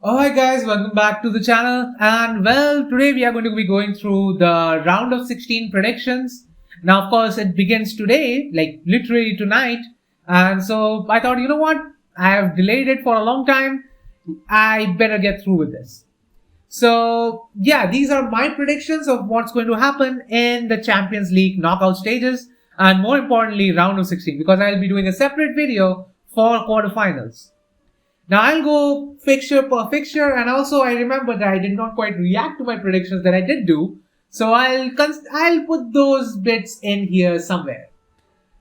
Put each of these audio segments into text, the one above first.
Alright guys, welcome back to the channel, and well, today we are going to be going through the round of 16 predictions. Now of course it begins today, like literally tonight, and so I thought, you know what, I have delayed it for a long time, I better get through with this. So yeah, these are my predictions of what's going to happen in the Champions League knockout stages, and more importantly round of 16, because I'll be doing a separate video for quarterfinals. Now I'll go fixture per fixture, and also I remember that I did not quite react to my predictions that I did do, so I'll put those bits in here somewhere.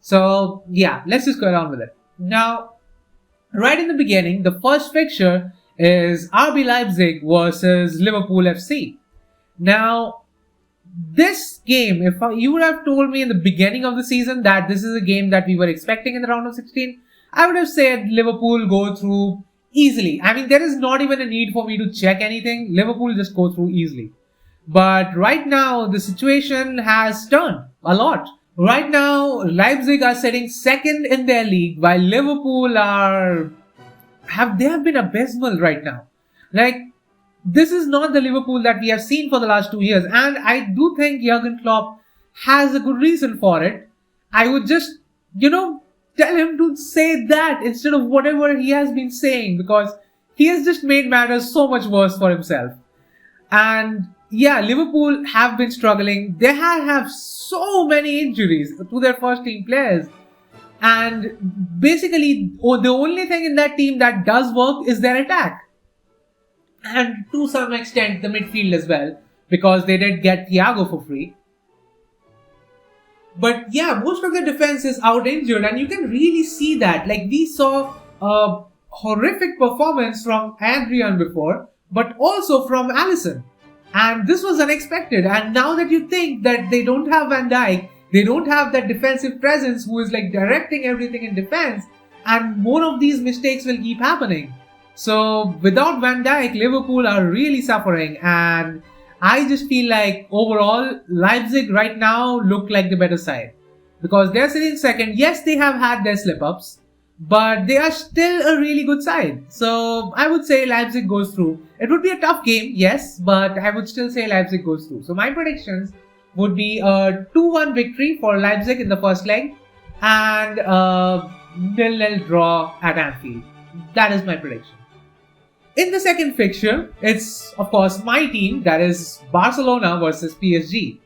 So yeah, let's just go on with it. Now, right in the beginning, the first fixture is RB Leipzig versus Liverpool FC. Now, this game, if you would have told me in the beginning of the season that this is a game that we were expecting in the round of 16, I would have said Liverpool go through easily. I mean, there is not even a need for me to check anything. Liverpool just go through easily. But right now, the situation has turned a lot. Right now, Leipzig are sitting second in their league, while Liverpool have been abysmal right now. Like, this is not the Liverpool that we have seen for the last 2 years, and I do think Jurgen Klopp has a good reason for it. I would just, tell him to say that instead of whatever he has been saying, because he has just made matters so much worse for himself. And yeah, Liverpool have been struggling. They have so many injuries to their first team players. And basically, the only thing in that team that does work is their attack. And to some extent, the midfield as well, because they did get Thiago for free. But yeah, most of the defense is out injured, and you can really see that. Like, we saw a horrific performance from Adrian before, but also from Alisson. And this was unexpected. And now that you think that they don't have Van Dijk, they don't have that defensive presence who is like directing everything in defense, and more of these mistakes will keep happening. So without Van Dijk, Liverpool are really suffering, and I just feel like overall Leipzig right now look like the better side, because they're sitting second. Yes, they have had their slip-ups, but they are still a really good side. So I would say Leipzig goes through. It would be a tough game, yes, but I would still say Leipzig goes through. So my predictions would be a 2-1 victory for Leipzig in the first leg, and a 0-0 draw at Anfield. That is my prediction. In the second fixture, it's of course my team, that is Barcelona versus PSG.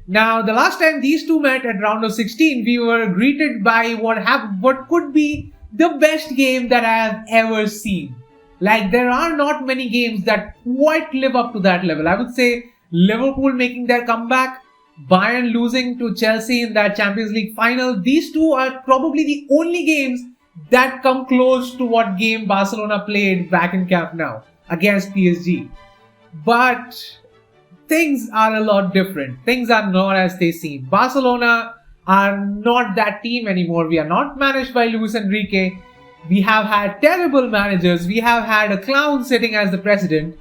Now, the last time these two met at round of 16, we were greeted by what could be the best game that I have ever seen. Like, there are not many games that quite live up to that level. I would say Liverpool making their comeback, Bayern losing to Chelsea in that Champions League final. These two are probably the only games that come close to what game Barcelona played back in Camp Nou against PSG. But things are a lot different. Things are not as they seem. Barcelona are not that team anymore. We are not managed by Luis Enrique. We have had terrible managers. We have had a clown sitting as the president.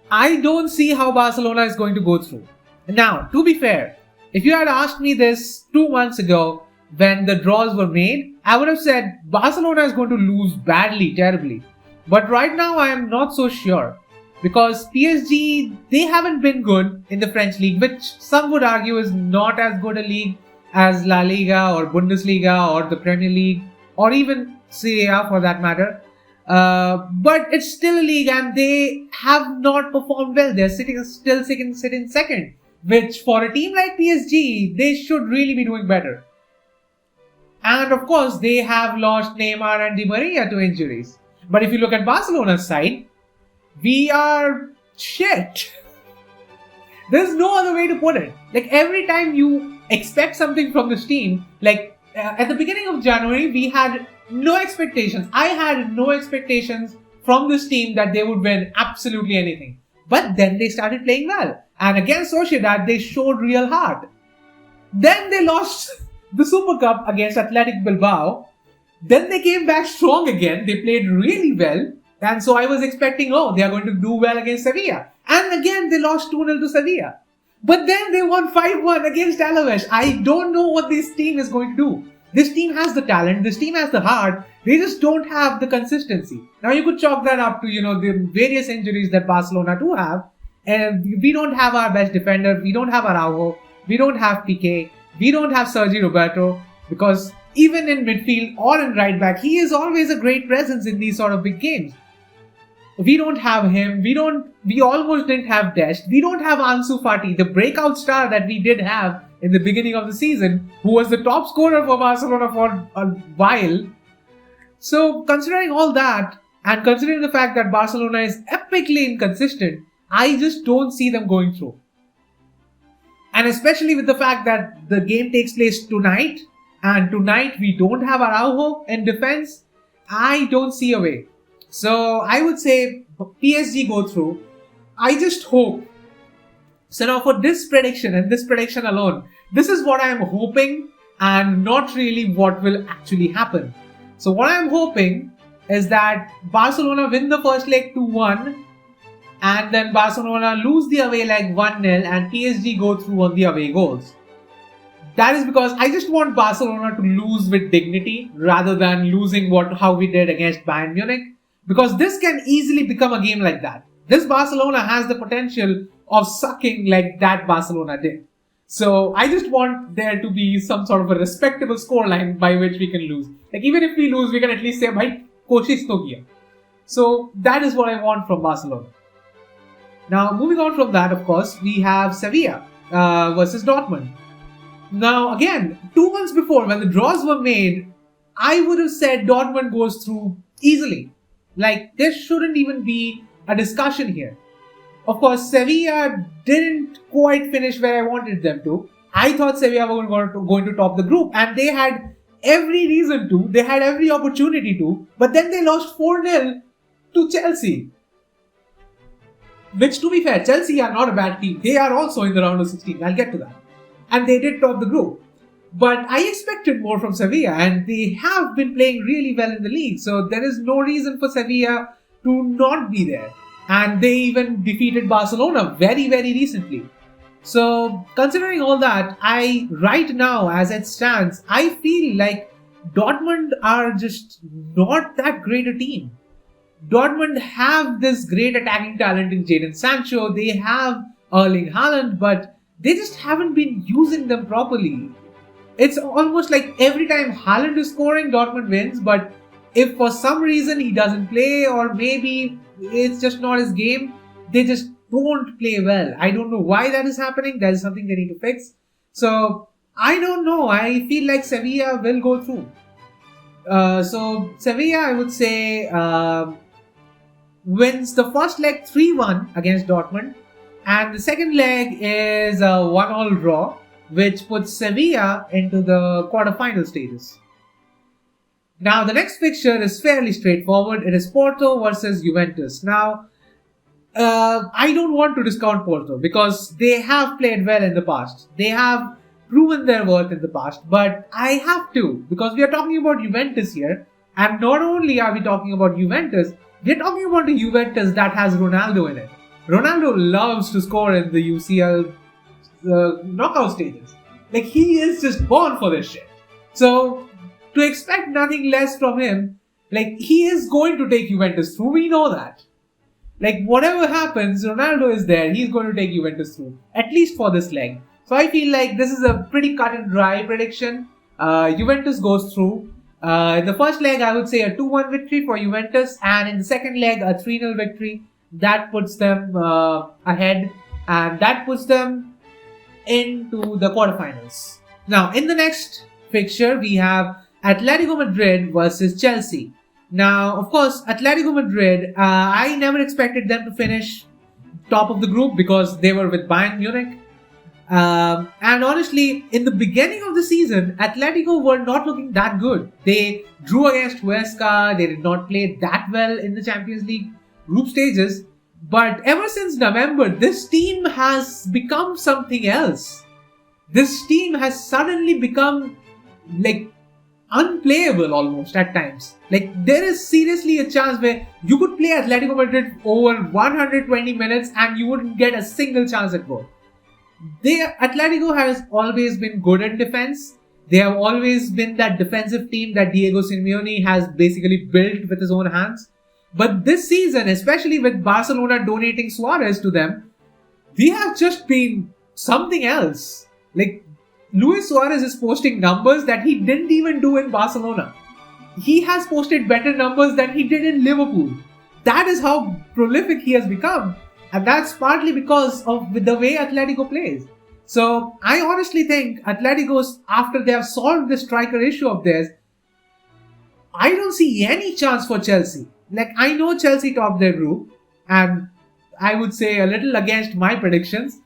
I don't see how Barcelona is going to go through. Now, to be fair, if you had asked me this 2 months ago when the draws were made, I would have said Barcelona is going to lose badly, terribly. But right now I am not so sure, because PSG, they haven't been good in the French league, which some would argue is not as good a league as La Liga or Bundesliga or the Premier League or even Serie A for that matter. But it's still a league, and they have not performed well. They're sitting second, which for a team like PSG, they should really be doing better. And of course, they have lost Neymar and Di Maria to injuries. But if you look at Barcelona's side, we are shit. There's no other way to put it. Like, every time you expect something from this team, like at the beginning of January, we had no expectations. I had no expectations from this team that they would win absolutely anything. But then they started playing well. And against Sociedad, they showed real heart. Then they lost the Super Cup against Athletic Bilbao. Then they came back strong again. They played really well. And so I was expecting, they are going to do well against Sevilla. And again, they lost 2-0 to Sevilla. But then they won 5-1 against Alaves. I don't know what this team is going to do. This team has the talent, this team has the heart, they just don't have the consistency. Now you could chalk that up to, the various injuries that Barcelona do have. And we don't have our best defender, we don't have Araujo, we don't have Piqué, we don't have Sergi Roberto, because even in midfield or in right back, he is always a great presence in these sort of big games. We don't have him, we almost didn't have Dest, we don't have Ansu Fati, the breakout star that we did have in the beginning of the season, who was the top scorer for Barcelona for a while. So considering all that, and considering the fact that Barcelona is epically inconsistent, I just don't see them going through. And especially with the fact that the game takes place tonight, and tonight we don't have Araujo in defense, I don't see a way. So I would say PSG go through. I just hope. So now for this prediction and this prediction alone, this is what I am hoping and not really what will actually happen. So what I am hoping is that Barcelona win the first leg 2-1, and then Barcelona lose the away leg 1-0 and PSG go through on the away goals. That is because I just want Barcelona to lose with dignity rather than losing how we did against Bayern Munich, because this can easily become a game like that. This Barcelona has the potential of sucking like that Barcelona did. So I just want there to be some sort of a respectable scoreline by which we can lose. Like even if we lose, we can at least say, "Bhai, koshish to kiya." So that is what I want from Barcelona. Now, moving on from that, of course, we have Sevilla versus Dortmund. Now, again, 2 months before, when the draws were made, I would have said Dortmund goes through easily. Like, there shouldn't even be a discussion here. Of course, Sevilla didn't quite finish where I wanted them to. I thought Sevilla were going to top the group, and they had every reason to. They had every opportunity to. But then they lost 4-0 to Chelsea. Which, to be fair, Chelsea are not a bad team. They are also in the round of 16. I'll get to that. And they did top the group. But I expected more from Sevilla, and they have been playing really well in the league. So there is no reason for Sevilla to not be there. And they even defeated Barcelona very, very recently. So considering all that, right now, as it stands, I feel like Dortmund are just not that great a team. Dortmund have this great attacking talent in Jadon Sancho. They have Erling Haaland, but they just haven't been using them properly. It's almost like every time Haaland is scoring, Dortmund wins. But if for some reason he doesn't play, or maybe it's just not his game, they just don't play well. I don't know why that is happening. That is something they need to fix. So I don't know. I feel like Sevilla will go through. So Sevilla, I would say, wins the first leg 3-1 against Dortmund, and the second leg is a 1-1 draw, which puts Sevilla into the quarterfinal stages. Now the next fixture is fairly straightforward. It is Porto versus Juventus. Now, I don't want to discount Porto because they have played well in the past. They have proven their worth in the past, but I have to, because we are talking about Juventus here, and not only are we talking about Juventus, we are talking about a Juventus that has Ronaldo in it. Ronaldo loves to score in the UCL knockout stages. Like, he is just born for this shit. So, to expect nothing less from him, like, he is going to take Juventus through. We know that. Like, whatever happens, Ronaldo is there. He's going to take Juventus through, at least for this leg. So, I feel like this is a pretty cut and dry prediction. Juventus goes through. In the first leg, I would say a 2-1 victory for Juventus, and in the second leg, a 3-0 victory. That puts them ahead, and that puts them into the quarterfinals. Now, in the next fixture, we have Atletico Madrid versus Chelsea. Now, of course, Atletico Madrid, I never expected them to finish top of the group because they were with Bayern Munich. And honestly, in the beginning of the season, Atletico were not looking that good. They drew against Huesca. They did not play that well in the Champions League group stages. But ever since November, this team has become something else. This team has suddenly become like unplayable almost at times. Like, there is seriously a chance where you could play Atletico Madrid over 120 minutes and you wouldn't get a single chance at goal. Atletico has always been good in defense. They have always been that defensive team that Diego Simeone has basically built with his own hands. But this season, especially with Barcelona donating Suarez to them, they have just been something else. Like, Luis Suarez is posting numbers that he didn't even do in Barcelona. He has posted better numbers than he did in Liverpool. That is how prolific he has become. And that's partly because of the way Atletico plays. So I honestly think Atletico's, after they have solved the striker issue of theirs, I don't see any chance for Chelsea. Like, I know Chelsea topped their group, and I would say a little against my predictions,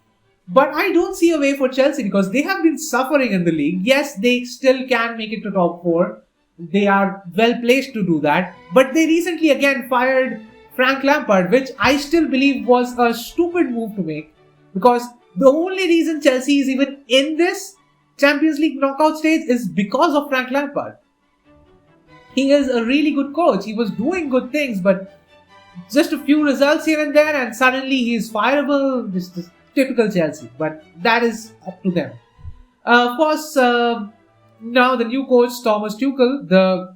but I don't see a way for Chelsea because they have been suffering in the league. Yes, they still can make it to top 4. They are well placed to do that, but they recently again fired Frank Lampard, which I still believe was a stupid move to make, because the only reason Chelsea is even in this Champions League knockout stage is because of Frank Lampard. He is a really good coach. He was doing good things, but just a few results here and there, and suddenly he is fireable. This is typical Chelsea, but that is up to them. Of course, now the new coach, Thomas Tuchel, the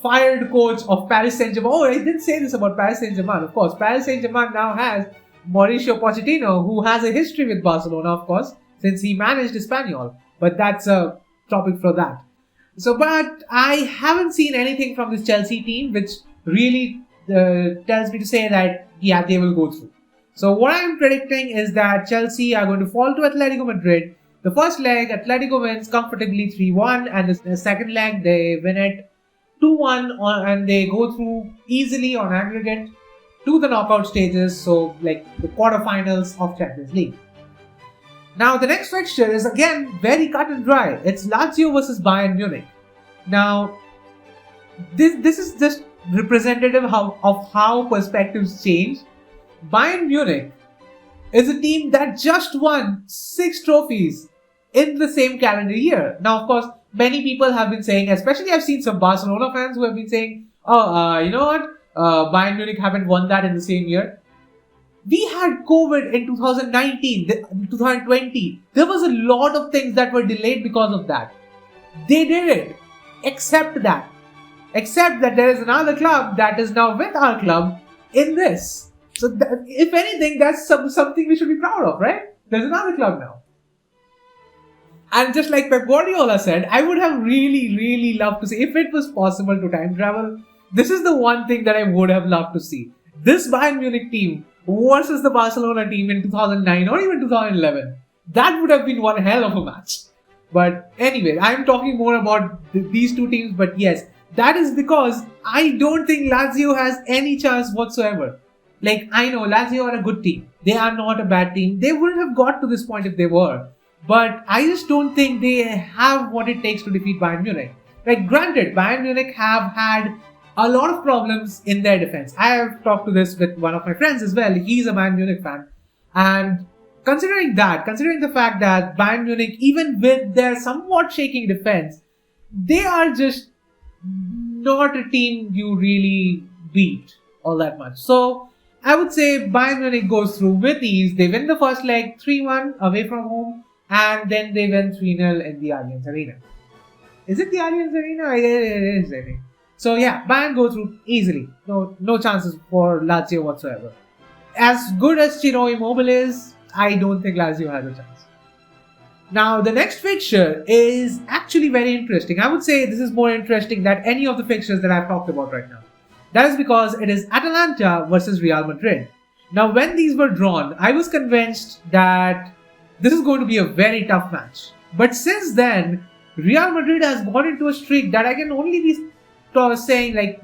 fired coach of Paris Saint-Germain. Oh, I didn't say this about Paris Saint-Germain. Of course, Paris Saint-Germain now has Mauricio Pochettino, who has a history with Barcelona, of course, since he managed Espanyol. But that's a topic for that. So, but I haven't seen anything from this Chelsea team which really tells me to say that, yeah, they will go through. So what I'm predicting is that Chelsea are going to fall to Atletico Madrid. The first leg, Atletico wins comfortably 3-1, and the second leg, they win it 2-1, and they go through easily on aggregate to the knockout stages, so like the quarterfinals of Champions League. Now, the next fixture is again very cut and dry. It's Lazio versus Bayern Munich. Now, this is just representative of how perspectives change. Bayern Munich is a team that just won 6 trophies in the same calendar year. Now, of course, many people have been saying, especially I've seen some Barcelona fans who have been saying, you know what, Bayern Munich haven't won that in the same year. We had COVID in 2019, 2020. There was a lot of things that were delayed because of that. They did it. Except that there is another club that is now with our club in this. So if anything, that's something we should be proud of, right? There's another club now. And just like Pep Guardiola said, I would have really, really loved to see, if it was possible to time travel, this is the one thing that I would have loved to see. This Bayern Munich team versus the Barcelona team in 2009 or even 2011. That would have been one hell of a match. But anyway, I'm talking more about these two teams. But yes, that is because I don't think Lazio has any chance whatsoever. Like, I know Lazio are a good team. They are not a bad team. They wouldn't have got to this point if they were. But I just don't think they have what it takes to defeat Bayern Munich. Like, granted, Bayern Munich have had a lot of problems in their defense. I have talked to this with one of my friends as well. He's a Bayern Munich fan. And considering the fact that Bayern Munich, even with their somewhat shaking defense, they are just not a team you really beat all that much. So I would say Bayern Munich goes through with ease. They win the first leg 3-1 away from home, and then they win 3-0 in the Allianz Arena. Is it the Allianz Arena? It is, I think. So yeah, Bayern go through easily. No chances for Lazio whatsoever. As good as Ciro Immobile is, I don't think Lazio has a chance. Now, the next fixture is actually very interesting. I would say this is more interesting than any of the fixtures that I've talked about right now. That is because it is Atalanta versus Real Madrid. Now, when these were drawn, I was convinced that this is going to be a very tough match. But since then, Real Madrid has gone into a streak that I can only be saying, like,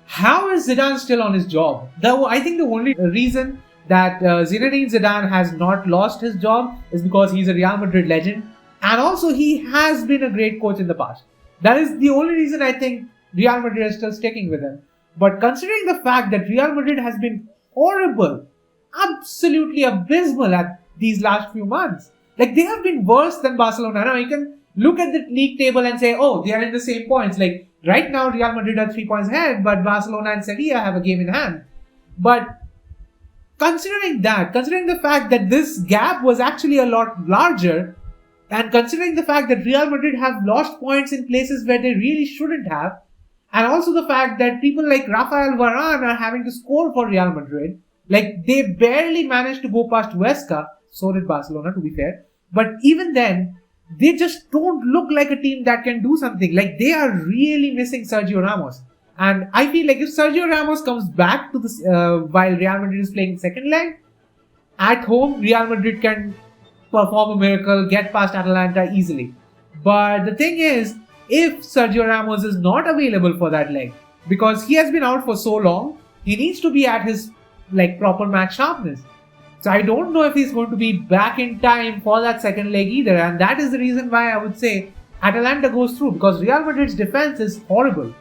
how is Zidane still on his job? I think the only reason that Zinedine Zidane has not lost his job is because he's a Real Madrid legend, and also he has been a great coach in the past. That is the only reason I think Real Madrid is still sticking with him. But considering the fact that Real Madrid has been horrible, absolutely abysmal at these last few months, like, they have been worse than Barcelona. Now you can look at the league table and say, oh, they are in the same points. Like, right now Real Madrid are 3 points ahead, but Barcelona and Sevilla have a game in hand. But considering the fact that this gap was actually a lot larger, And considering the fact that Real Madrid have lost points in places where they really shouldn't have, and also the fact that people like Rafael Varane are having to score for Real Madrid, like they barely managed to go past Huesca, so did Barcelona to be fair, but even then, they just don't look like a team that can do something. Like they are really missing Sergio Ramos. And I feel like if Sergio Ramos comes back to this while Real Madrid is playing second leg, at home, Real Madrid can perform a miracle, get past Atalanta easily. But the thing is, if Sergio Ramos is not available for that leg, because he has been out for so long, he needs to be at his like proper match sharpness. So I don't know if he's going to be back in time for that second leg either, and that is the reason why I would say Atalanta goes through, because Real Madrid's defense is horrible.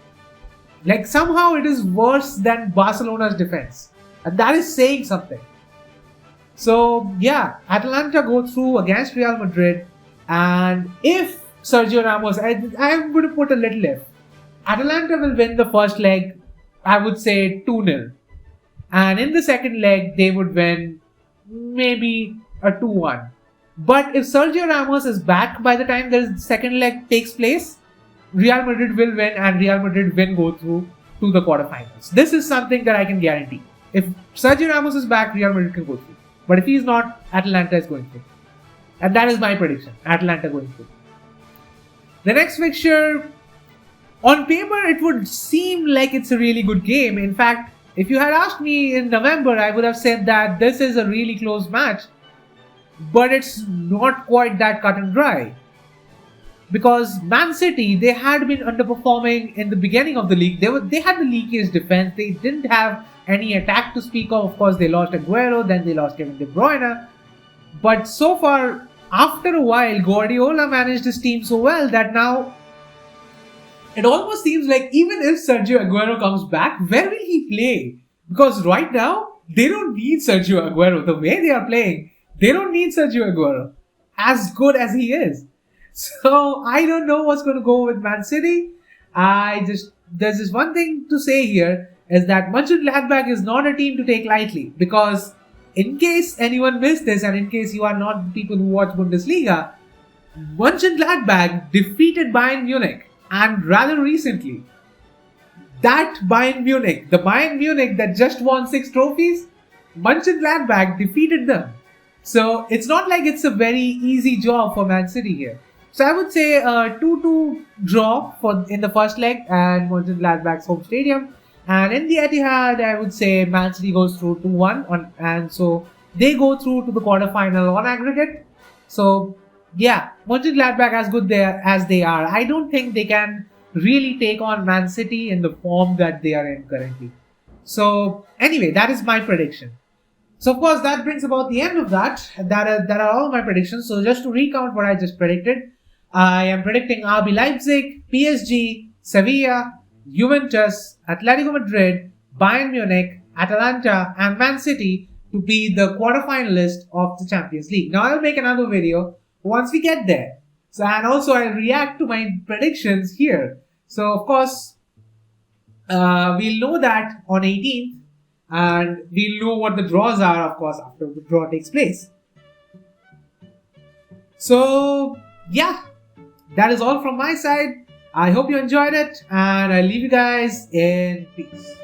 Like somehow it is worse than Barcelona's defense, and that is saying something. So yeah, Atalanta go through against Real Madrid, and if Sergio Ramos, I am going to put a little if. Atalanta will win the first leg, I would say 2-0. And in the second leg, they would win maybe a 2-1. But if Sergio Ramos is back by the time the second leg takes place, Real Madrid will win and Real Madrid will go through to the quarterfinals. This is something that I can guarantee. If Sergio Ramos is back, Real Madrid can go through. But if he is not, Atalanta is going through. And that is my prediction. Atalanta going through. The next fixture, on paper, it would seem like it's a really good game. In fact, if you had asked me in November, I would have said that this is a really close match. But it's not quite that cut and dry. Because Man City, they had been underperforming in the beginning of the league. They had the leakiest defense. They didn't have any attack to speak of. Of course, they lost Aguero, then they lost Kevin De Bruyne. But so far, after a while, Guardiola managed his team so well that now it almost seems like even if Sergio Aguero comes back, where will he play? Because right now, they don't need Sergio Aguero. The way they are playing, they don't need Sergio Aguero. As good as he is. So, I don't know what's going to go with Man City. There's this one thing to say here, is that Mönchengladbach is not a team to take lightly. Because in case anyone missed this, and in case you are not the people who watch Bundesliga, Mönchengladbach defeated Bayern Munich. And rather recently, that Bayern Munich, the Bayern Munich that just won 6 trophies, Mönchengladbach defeated them. So it's not like it's a very easy job for Man City here. So I would say a 2-2 draw in the first leg at Mönchengladbach's home stadium. And in the Etihad, I would say Man City goes through 2-1. And so they go through to the quarterfinal on aggregate. So yeah, Mönchengladbach as good as they are, I don't think they can really take on Man City in the form that they are in currently. So anyway, that is my prediction. So of course that brings about the end of that. That are all my predictions. So just to recount what I just predicted, I am predicting RB Leipzig, PSG, Sevilla, Juventus, Atletico Madrid, Bayern Munich, Atalanta and Man City to be the quarterfinalist of the Champions League. Now I'll make another video once we get there. So and also I'll react to my predictions here. So of course, we'll know that on 18th, and we'll know what the draws are, of course, after the draw takes place. So yeah, that is all from my side. I hope you enjoyed it, and I'll leave you guys in peace.